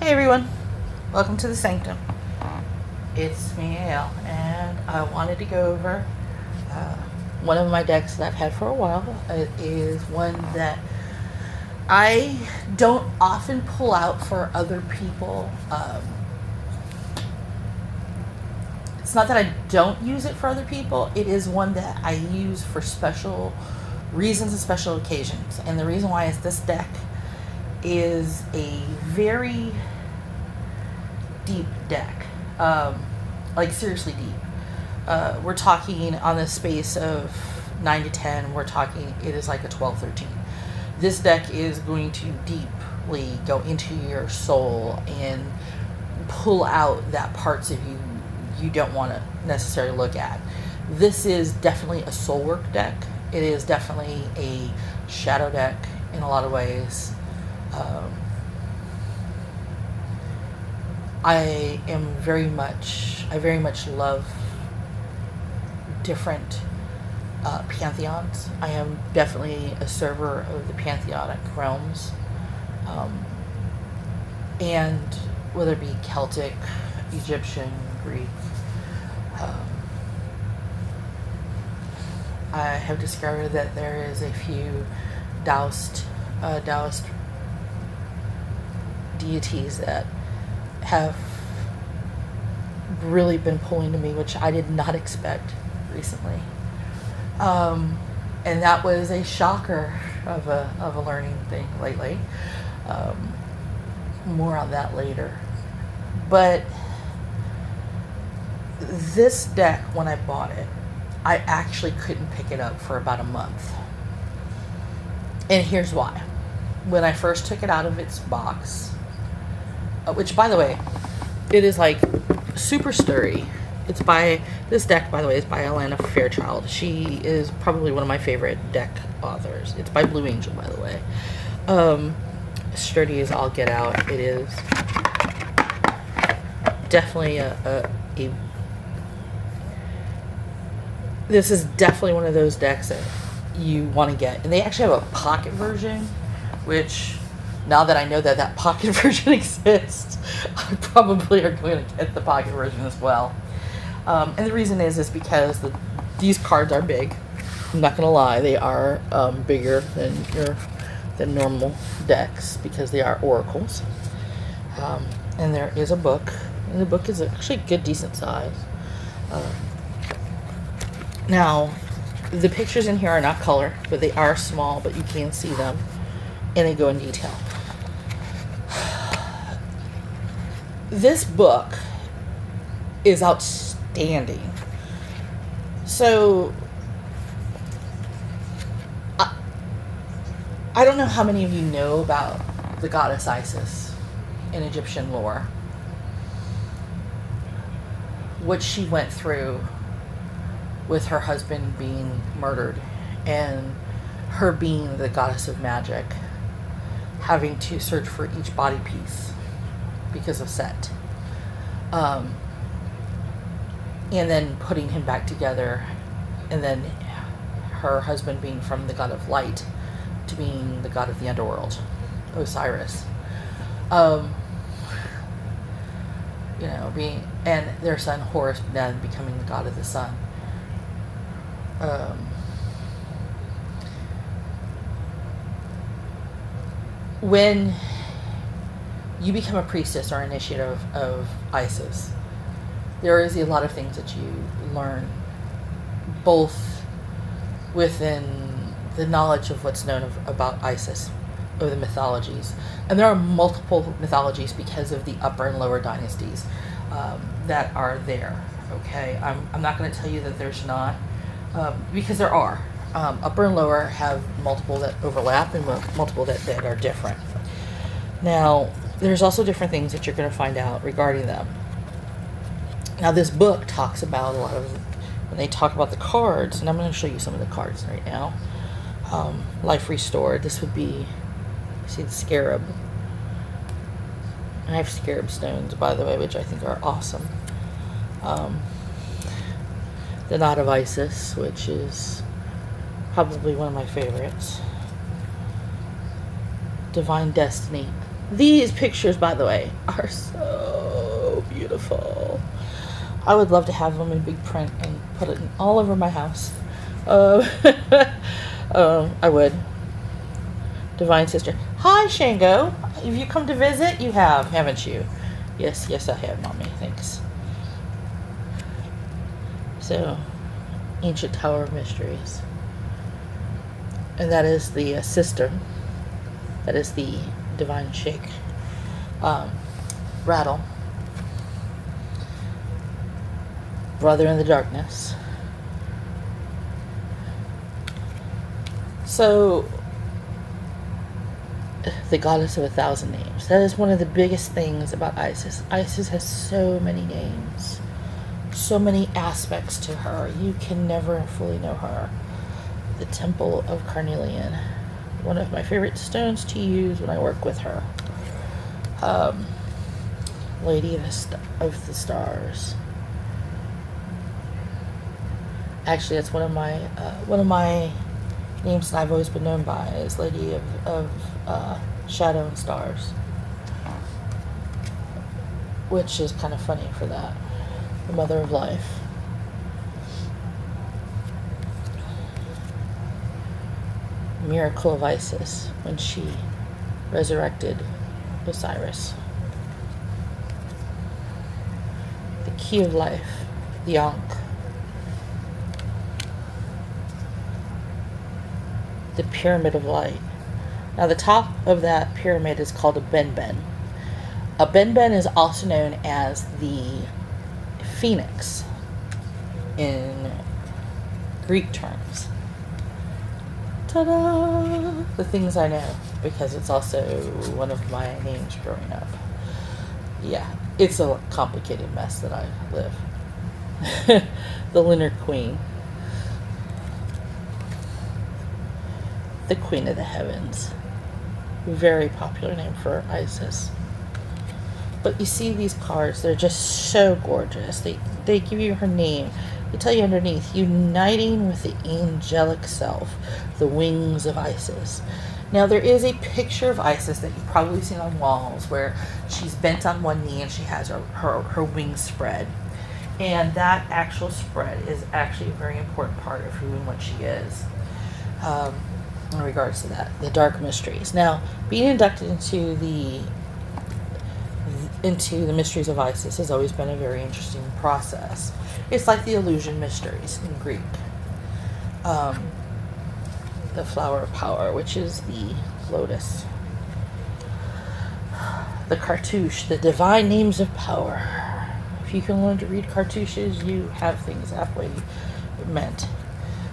Hey everyone, welcome to the Sanctum. It's me, Al, and I wanted to go over one of my decks that I've had for a while. It is one that I don't often pull out for other people. It's not that I don't use it for other people, it is one that I use for special reasons and special occasions. And the reason why is this deck is a very deep deck, like seriously deep. We're talking on the space of 9 to 10, we're talking it is like a 12, 13. This deck is going to deeply go into your soul and pull out that parts of you you don't want to necessarily look at. This is definitely a soul work deck. It is definitely a shadow deck in a lot of ways. I very much love different pantheons. I am definitely a server of the pantheonic realms, and whether it be Celtic, Egyptian, Greek. I have discovered that there is a few Taoist deities that have really been pulling to me, which I did not expect recently. And that was a shocker of a learning thing lately. More on that later. But this deck, when I bought it, I actually couldn't pick it up for about a month. And here's why. When I first took it out of its box, which, by the way, it is like super sturdy. This deck, by the way, is by Alana Fairchild. She is probably one of my favorite deck authors. It's by Blue Angel, by the way. Sturdy as all get out. It is definitely this is definitely one of those decks that you want to get. And they actually have a pocket version, which, now that I know that that pocket version exists, I probably are going to get the pocket version as well. And the reason is because these cards are big. I'm not going to lie, they are bigger than normal decks because they are oracles. And there is a book, and the book is actually a good, decent size. Now, the pictures in here are not color, but they are small, but you can see them, and they go in detail. This book is outstanding. So, I don't know how many of you know about the goddess Isis in Egyptian lore. What she went through with her husband being murdered and her being the goddess of magic, having to search for each body piece because of Set, and then putting him back together, and then her husband being from the god of light to being the god of the underworld, Osiris. And their son Horus then becoming the god of the sun. When you become a priestess or initiate of Isis, there is a lot of things that you learn, both within the knowledge of what's known about Isis, of the mythologies. And there are multiple mythologies because of the upper and lower dynasties that are there. Okay, I'm not going to tell you that there's not, because there are. Upper and lower have multiple that overlap and multiple that are different. Now, there's also different things that you're going to find out regarding them. Now, this book talks about a lot of, when they talk about the cards, and I'm going to show you some of the cards right now. Life Restored, this would be, see the scarab. And I have scarab stones, by the way, which I think are awesome. The Knot of Isis, which is probably one of my favorites. Divine Destiny, These pictures, by the way, are so beautiful. I would love to have them in big print and put it all over my house. I would. Divine Sister. Hi, Shango. Have you come to visit? You have, haven't you? Yes, I have, Mommy. Thanks. So, Ancient Tower of Mysteries. And that is the sister. That is the Divine Shake. Rattle. Brother in the Darkness. So, the Goddess of 1,000 Names. That is one of the biggest things about Isis. Isis has so many names. So many aspects to her. You can never fully know her. The Temple of Carnelian. One of my favorite stones to use when I work with her. Lady of the Stars. Actually, that's one of my names that I've always been known by, is Lady of Shadow and Stars, which is kind of funny for that. The Mother of Life. Miracle of Isis, when she resurrected Osiris. The Key of Life, the Ankh. The Pyramid of Light. Now the top of that pyramid is called a benben. A benben is also known as the phoenix in Greek terms. Ta-da! The things I know, because it's also one of my names growing up. Yeah, it's a complicated mess that I live. The Lunar Queen. The Queen of the Heavens. Very popular name for Isis. But you see these cards, they're just so gorgeous. They give you her name. They tell you underneath, uniting with the angelic self, the wings of Isis. Now there is a picture of Isis that you've probably seen on walls where she's bent on one knee and she has her wings spread. And that actual spread is actually a very important part of who and what she is. In regards to that, the dark mysteries. Now, being inducted into the mysteries of Isis has always been a very interesting process. It's like the illusion mysteries in Greek. The flower of power, which is the lotus. The cartouche, the divine names of power. If you can learn to read cartouches, you have things halfway meant.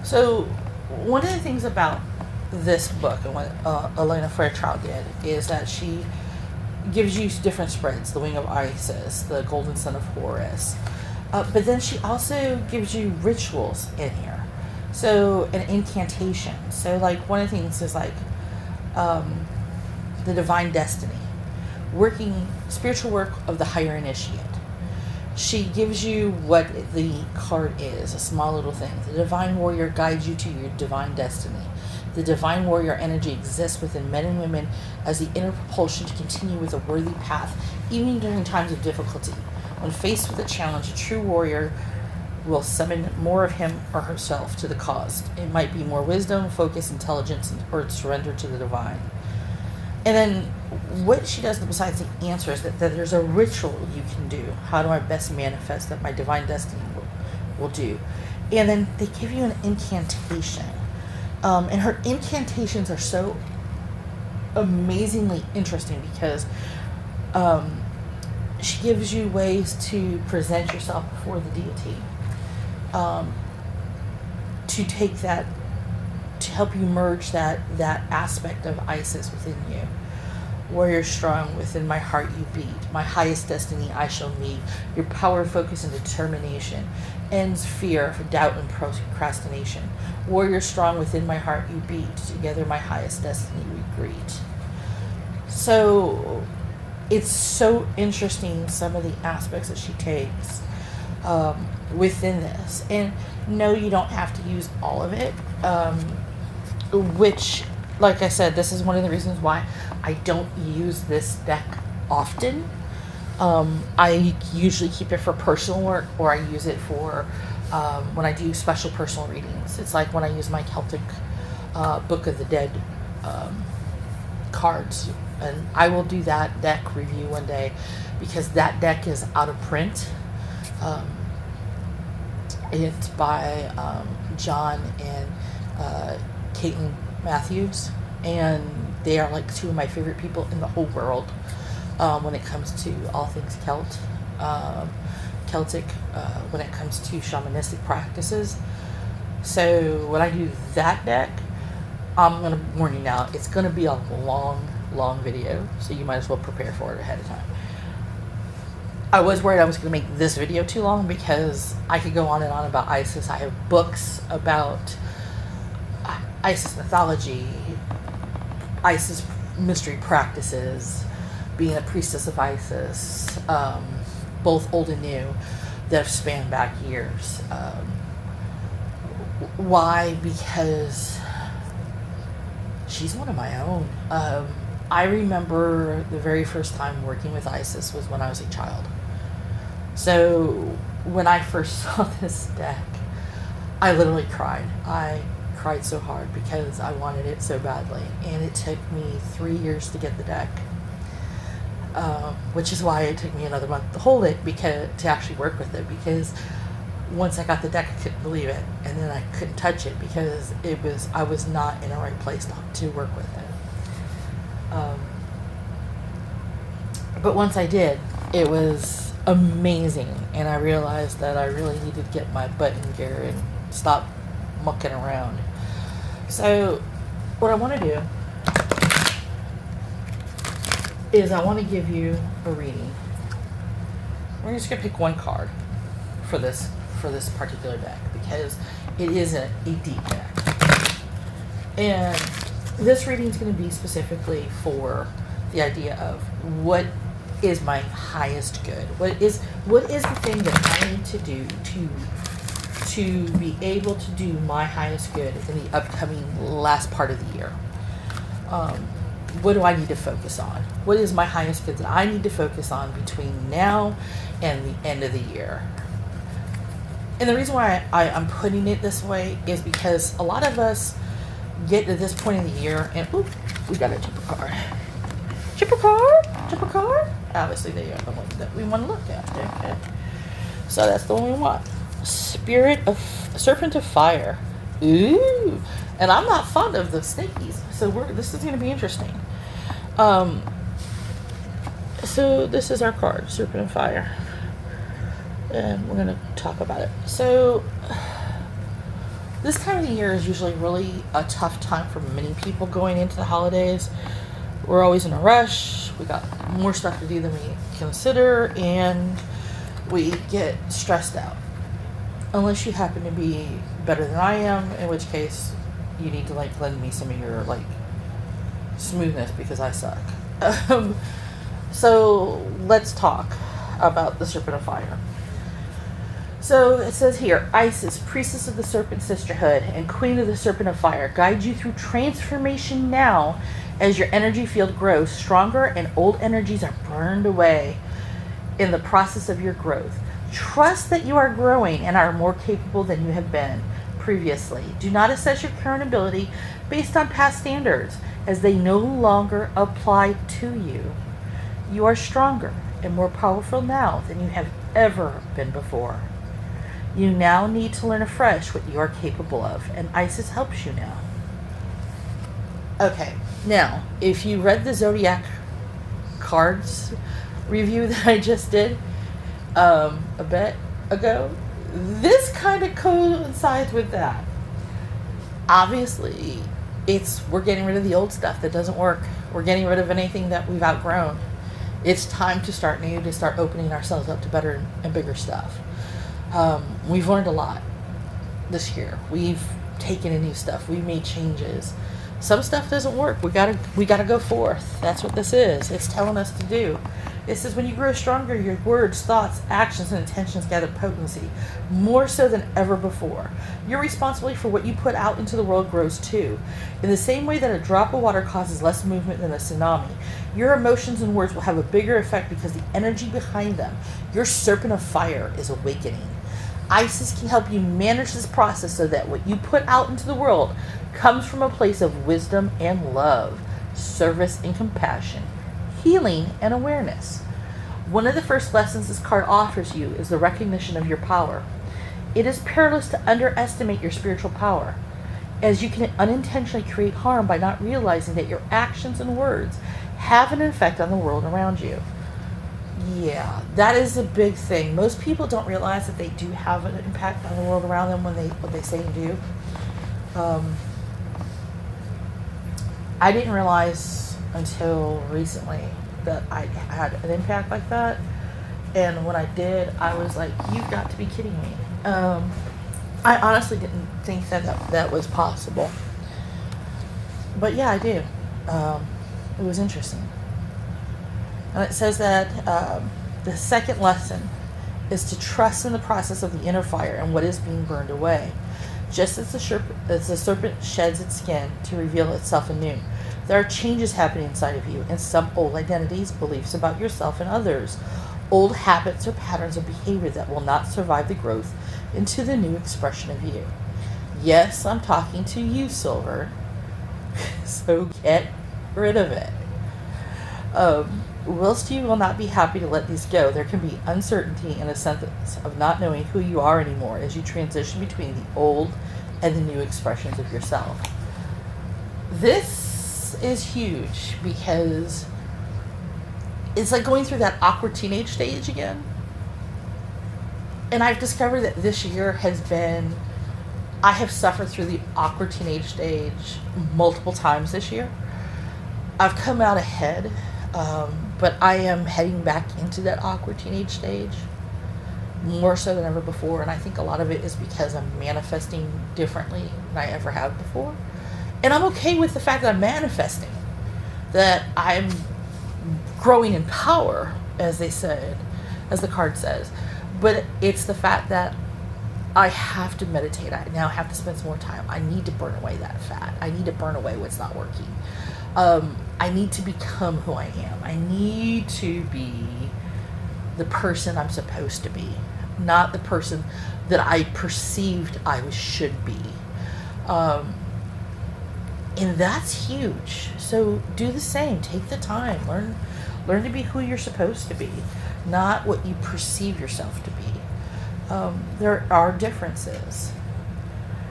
So, one of the things about this book and what Alana Fairchild did is that she gives you different spreads, the Wing of Isis, the Golden Son of Horus, but then she also gives you rituals in here, so an incantation. So like one of the things is like the Divine Destiny, working spiritual work of the higher initiate. She gives you what the card is, a small little thing. The Divine Warrior guides you to your divine destiny. The Divine Warrior energy exists within men and women as the inner propulsion to continue with a worthy path, even during times of difficulty. When faced with a challenge, a true warrior will summon more of him or herself to the cause. It might be more wisdom, focus, intelligence, or surrender to the divine. And then what she does besides the answer is that there's a ritual you can do. How do I best manifest that my divine destiny will do? And then they give you an incantation. And her incantations are so amazingly interesting because she gives you ways to present yourself before the deity, to take that, to help you merge that aspect of Isis within you. Warrior strong, within my heart you beat. My highest destiny I shall meet. Your power, focus, and determination ends fear, doubt, and procrastination. Warrior strong, within my heart you beat. Together my highest destiny we greet. So it's so interesting, some of the aspects that she takes within this. And no, you don't have to use all of it, which like I said, this is one of the reasons why I don't use this deck often. I usually keep it for personal work, or I use it for when I do special personal readings. It's like when I use my Celtic Book of the Dead cards, and I will do that deck review one day because that deck is out of print. It's by John and Caitlin Matthews, and they are like two of my favorite people in the whole world when it comes to all things Celtic, when it comes to shamanistic practices. So when I do that deck, I'm going to warn you now, it's going to be a long video, so you might as well prepare for it ahead of time. I was worried I was going to make this video too long because I could go on and on about Isis. I have books about Isis mythology, Isis mystery practices, being a priestess of Isis, both old and new, that have spanned back years. Why? Because she's one of my own. I remember the very first time working with Isis was when I was a child. So when I first saw this deck, I literally cried. I cried so hard because I wanted it so badly, and it took me 3 years to get the deck, which is why it took me another month to hold it, because to actually work with it, because once I got the deck, I couldn't believe it, and then I couldn't touch it because I was not in the right place to work with it. But once I did, it was amazing, and I realized that I really needed to get my butt in gear and stop mucking around. So what I want to do is I want to give you a reading. We're just going to pick one card for this particular deck because it is a deep deck. And this reading is going to be specifically for the idea of what is my highest good. What is the thing that I need to do to be able to do my highest good in the upcoming last part of the year? What do I need to focus on? What is my highest good that I need to focus on between now and the end of the year? And the reason why I'm putting it this way is because a lot of us get to this point in the year and, oop, we got a chipper card. Chipper card? Obviously, they are the one that we want to look at. Okay. So that's the one we want. Serpent of Fire. Ooh. And I'm not fond of the snakies, so this is going to be interesting. So this is our card, Serpent of Fire. And we're going to talk about it. So this time of the year is usually really a tough time for many people going into the holidays. We're always in a rush. We got more stuff to do than we consider, and we get stressed out. Unless you happen to be better than I am, in which case you need to lend me some of your smoothness because I suck. So let's talk about the Serpent of Fire. So it says here, Isis, priestess of the Serpent Sisterhood and queen of the Serpent of Fire, guides you through transformation now as your energy field grows stronger and old energies are burned away in the process of your growth. Trust that you are growing and are more capable than you have been previously. Do not assess your current ability based on past standards, as they no longer apply to you. You are stronger and more powerful now than you have ever been before. You now need to learn afresh what you are capable of, and Isis helps you now. Okay, now, if you read the Zodiac cards review that I just did a bit ago, this kind of coincides with that. Obviously, we're getting rid of the old stuff that doesn't work. We're getting rid of anything that we've outgrown. It's time to start new, to start opening ourselves up to better and bigger stuff. We've learned a lot this year. We've taken in new stuff. We've made changes Some stuff doesn't work. We gotta go forth. That's what this is. It's telling us to do. It says when you grow stronger, your words, thoughts, actions, and intentions gather potency, more so than ever before. Your responsibility for what you put out into the world grows too. In the same way that a drop of water causes less movement than a tsunami, your emotions and words will have a bigger effect because the energy behind them, your Serpent of Fire, is awakening. Isis can help you manage this process so that what you put out into the world comes from a place of wisdom and love, service and compassion, healing and awareness. One of the first lessons this card offers you is the recognition of your power. It is perilous to underestimate your spiritual power, as you can unintentionally create harm by not realizing that your actions and words have an effect on the world around you. Yeah, that is a big thing. Most people don't realize that they do have an impact on the world around them when they say and do. I didn't realize until recently that I had an impact like that, and when I did, I was like, "You've got to be kidding me!" I honestly didn't think that was possible, but yeah, I do. It was interesting. And it says that the second lesson is to trust in the process of the inner fire and what is being burned away. Just as the serpent sheds its skin to reveal itself anew, there are changes happening inside of you, and some old identities, beliefs about yourself and others, old habits or patterns of behavior that will not survive the growth into the new expression of you. Yes, I'm talking to you, Silver. So get rid of it. Whilst you will not be happy to let these go, there can be uncertainty and a sense of not knowing who you are anymore as you transition between the old and the new expressions of yourself. This is huge because it's like going through that awkward teenage stage again. And I've discovered that this year I have suffered through the awkward teenage stage multiple times this year. I've come out ahead. But I am heading back into that awkward teenage stage more so than ever before. And I think a lot of it is because I'm manifesting differently than I ever have before. And I'm okay with the fact that I'm manifesting, that I'm growing in power, as they said, as the card says. But it's the fact that I have to meditate. I now have to spend some more time. I need to burn away that fat. I need to burn away what's not working. I need to become who I am. I need to be the person I'm supposed to be, not the person that I perceived I should be. And that's huge. So do the same. Take the time. Learn to be who you're supposed to be, not what you perceive yourself to be. There are differences.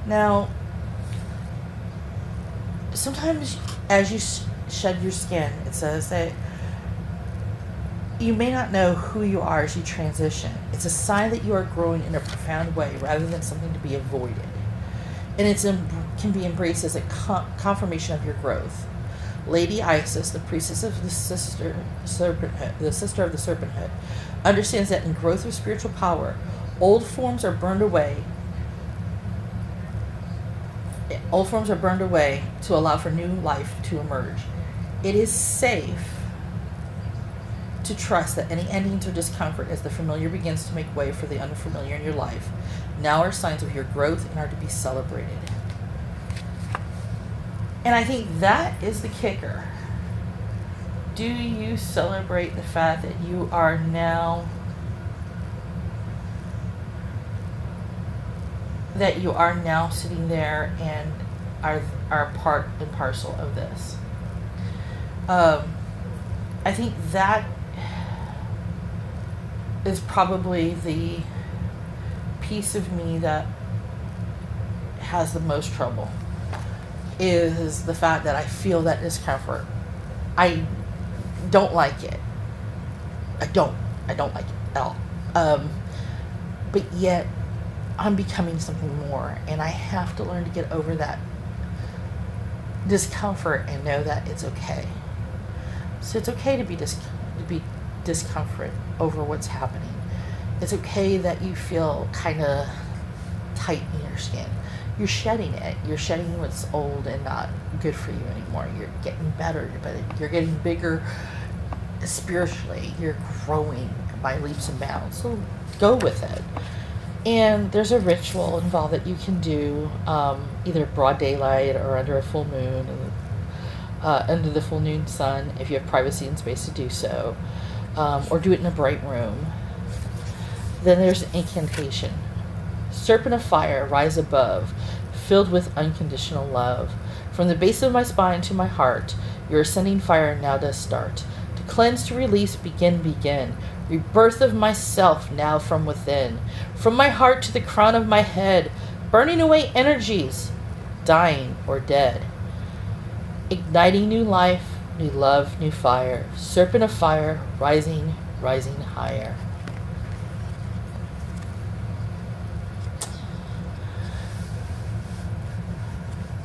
Now, sometimes as you shed your skin, it says that you may not know who you are as you transition. It's a sign that you are growing in a profound way rather than something to be avoided. And it can be embraced as a confirmation of your growth. Lady Isis, the priestess of the sister of the serpenthood, understands that in growth of spiritual power, old forms are burned away. Old forms are burned away to allow for new life to emerge. It is safe to trust that any endings or discomfort as the familiar begins to make way for the unfamiliar in your life now are signs of your growth and are to be celebrated. And I think that is the kicker. Do you celebrate the fact that you are now sitting there and are part and parcel of this? I think that is probably the piece of me that has the most trouble, is the fact that I feel that discomfort. I don't like it. I don't like it at all. But yet I'm becoming something more, and I have to learn to get over that discomfort and know that it's okay. So it's okay to be discomfort over what's happening. It's okay that you feel kind of tight in your skin. you're shedding it. You're shedding what's old and not good for you anymore. You're getting better, but you're getting bigger spiritually. You're growing by leaps and bounds. So go with it. And there's a ritual involved that you can do either broad daylight or under a full moon, under the full noon sun, if you have privacy and space to do so, or do it in a bright room. Then there's an incantation. Serpent of Fire, rise above, filled with unconditional love. From the base of my spine to my heart, your ascending fire now does start. To cleanse, to release, begin. Rebirth of myself now from within. From my heart to the crown of my head, burning away energies, dying or dead. Igniting new life, new love, new fire. Serpent of Fire, rising higher.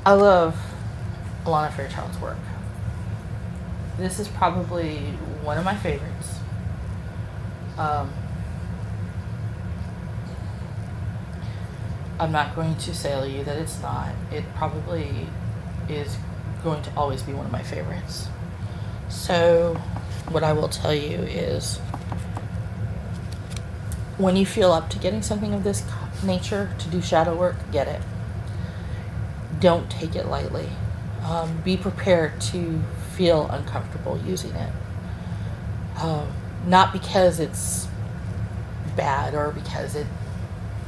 I love Alana Fairchild's work. This is probably one of my favorites. I'm not going to tell you that it's not. It probably is going to always be one of my favorites. So what I will tell you is, when you feel up to getting something of this nature to do shadow work, get it. Don't take it lightly. Be prepared to feel uncomfortable using it. Not because it's bad or because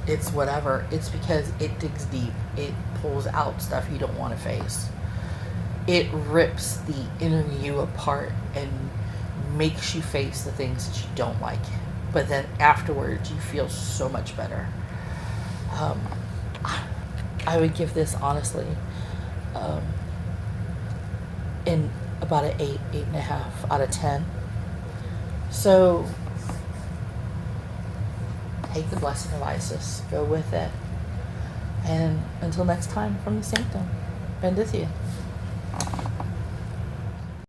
it's whatever. It's because it digs deep. It pulls out stuff you don't want to face. It rips the inner you apart and makes you face the things that you don't like. But then afterwards, you feel so much better. I would give this, honestly, in about an 8.5 out of 10. So take the blessing of Isis. Go with it. And until next time, from the Sanctum, Benedictio.